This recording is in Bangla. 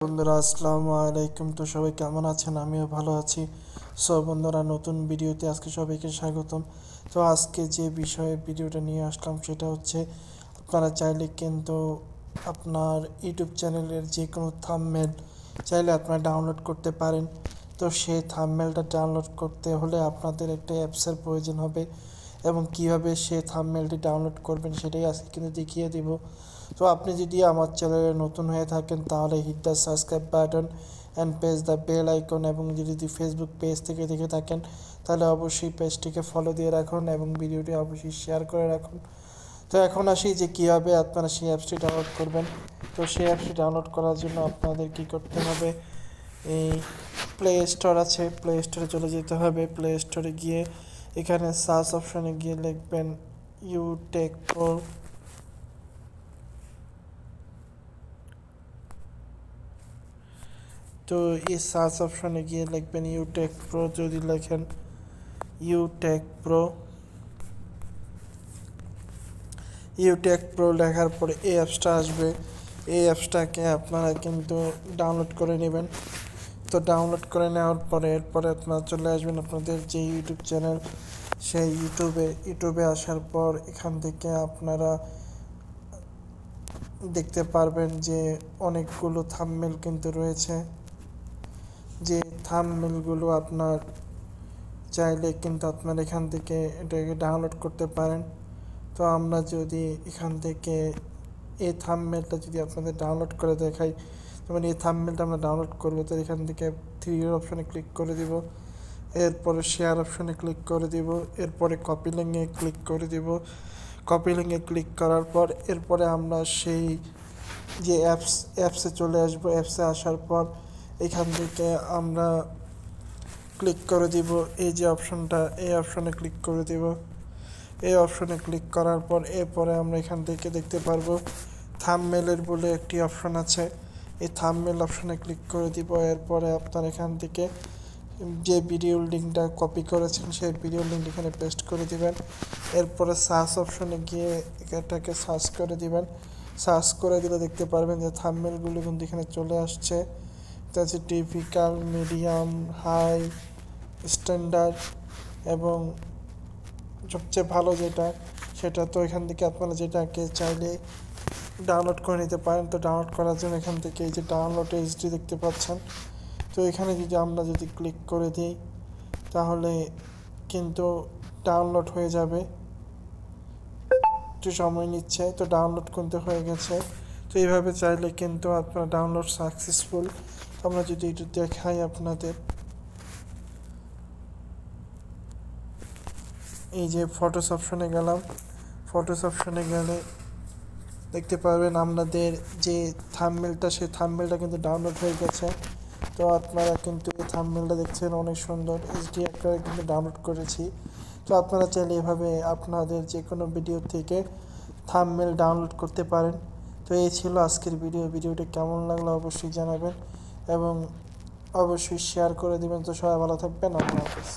বন্ধুরা আসসালামু আলাইকুম। তো সবাই কেমন আছেন? আমিও ভালো আছি। সো বন্ধুরা, নতুন ভিডিওতে আজকে সবাইকে স্বাগতম। তো আজকে যে বিষয়ে ভিডিওটা নিয়ে আসলাম সেটা হচ্ছে, আপনারা চাইলে কিন্তু আপনার ইউটিউব চ্যানেলের যে কোনো থাম্বনেল চাইলে আপনারা ডাউনলোড করতে পারেন। তো সেই থাম্বনেলটা ডাউনলোড করতে হলে আপনাদের একটা অ্যাপসের প্রয়োজন হবে, এবং কীভাবে সেই থাম্বনেলটি ডাউনলোড করবেন সেটাই আজকে কিন্তু দেখিয়ে দিব। তো আপনি যদি আমার চ্যানেলে নতুন হয়ে থাকেন তাহলে hit the subscribe button and press the bell icon, এবং যদি ফেসবুক পেজ থেকে দেখে থাকেন তাহলে অবশ্যই পেজটিকে ফলো দিয়ে রাখুন এবং ভিডিওটি অবশ্যই শেয়ার করে রাখুন। তো এখন আসি যে কীভাবে আপনারা সেই অ্যাপসটি ডাউনলোড করবেন। তো সেই অ্যাপসটি ডাউনলোড করার জন্য আপনাদের কী করতে হবে, এই প্লে স্টোর আছে, প্লে স্টোরে চলে যেতে হবে। প্লে স্টোরে গিয়ে এখানে সার্চ অপশানে গিয়ে লিখবেন ইউটেক প্রো। তো এই সার্চ অপশানে গিয়ে লিখবেন ইউটেক প্রো। যদি লেখেন ইউটেক প্রো লেখার পরে এই অ্যাপসটা আসবে। এই অ্যাপসটাকে আপনারা কিন্তু ডাউনলোড করে নেবেন। তো ডাউনলোড করে নেওয়ার পরে এরপরে আপনারা চলে আসবেন আপনাদের যে ইউটিউব চ্যানেল, সেই ইউটিউবে আসার পর এখান থেকে আপনারা দেখতে পারবেন যে অনেকগুলো থাম্বনেল কিন্তু রয়েছে। যে থাম্বনেলগুলো আপনার চাইলে কিন্তু আপনার এখান থেকে এটাকে ডাউনলোড করতে পারেন। তো আমরা যদি এখান থেকে এই থাম্বনেলটা যদি আপনাদের ডাউনলোড করে দেখাই, যেমন এই থাম্বনেলটা আমরা ডাউনলোড করবো, তো এখান থেকে থ্রি অপশানে ক্লিক করে দিব, এরপরে শেয়ার অপশানে ক্লিক করে দিব, এরপরে কপি লিঙ্কে ক্লিক করে দিব। কপি লিঙ্কে ক্লিক করার পর এরপরে আমরা সেই যে অ্যাপসে চলে আসবো। অ্যাপসে আসার পর এখান থেকে আমরা ক্লিক করে দিব এই যে অপশনটা, এই অপশনে ক্লিক করে দিব। এই অপশনে ক্লিক করার পর এরপরে আমরা এখান থেকে দেখতে পারবো থাম্বনেলের বলে একটি অপশন আছে। এই থাম্বনেল অপশনে ক্লিক করে দিব। এরপরে আপনার এখান থেকে যে ভিডিও লিঙ্কটা কপি করেছেন সেই ভিডিও লিঙ্ক এখানে পেস্ট করে দিবেন। এরপরে সার্চ অপশনে গিয়ে এটাকে সার্চ করে দিবেন। সার্চ করে দিলে দেখতে পারবেন যে থাম্বনেলগুলো কিন্তু এখানে চলে আসছে। এটা হচ্ছে টিপিক্যাল, মিডিয়াম, হাই, স্ট্যান্ডার্ড এবং সবচেয়ে ভালো যেটা সেটা। তো এখান থেকে আপনারা যেটাকে চাইলে ডাউনলোড করে নিতে পারেন। তো ডাউনলোড করার জন্য এখান থেকে এই যে ডাউনলোড এইচডি দেখতে পাচ্ছেন, তো এখানে আমরা যদি ক্লিক করে দিই তাহলে কিন্তু ডাউনলোড হয়ে যাবে। একটু সময় নিচ্ছে, তো ডাউনলোড করতে হয়ে গেছে। তো এইভাবে চাইলে কিন্তু আপনার ডাউনলোড সাকসেসফুল। আমরা যদি একটু দেখাই আপনাদের, এই যে ফটোস অপশনে গেলাম। ফটোস অপশনে গেলে দেখতে পারবেন আমাদের যে থাম্বনেলটা, সেই থাম্বনেলটা কিন্তু ডাউনলোড হয়ে গেছে। তো আপনারা কিন্তু এই থাম্বনেলটা দেখছেন অনেক সুন্দর, এইচডি আকারে কিন্তু ডাউনলোড করেছি। তো আপনারা চাইলে এভাবে আপনাদের যে কোনো ভিডিও থেকে থাম্বনেল ডাউনলোড করতে পারেন। তো এই ছিল আজকের ভিডিওটি কেমন লাগলো অবশ্যই জানাবেন এবং অবশ্যই শেয়ার করে দিবেন। তো সবাই ভালো থাকবেন। আল্লাহ হাফেজ।